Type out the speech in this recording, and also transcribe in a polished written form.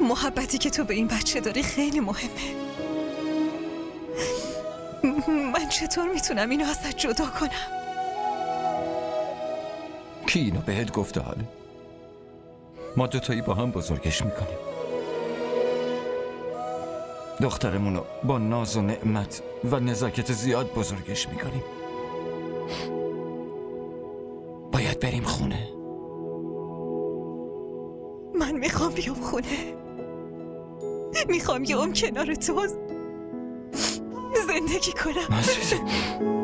محبتی که تو به این بچه داری خیلی مهمه. من چطور میتونم اینو ازت جدا کنم؟ کی اینو بهت گفته حاله؟ ما دوتایی با هم بزرگش میکنیم. دخترمونو با ناز و نعمت و نزاکت زیاد بزرگش میکنیم. باید بریم خونه. من میخوام بیام خونه. میخوام یه کنار تو زندگی کنم. عزیزم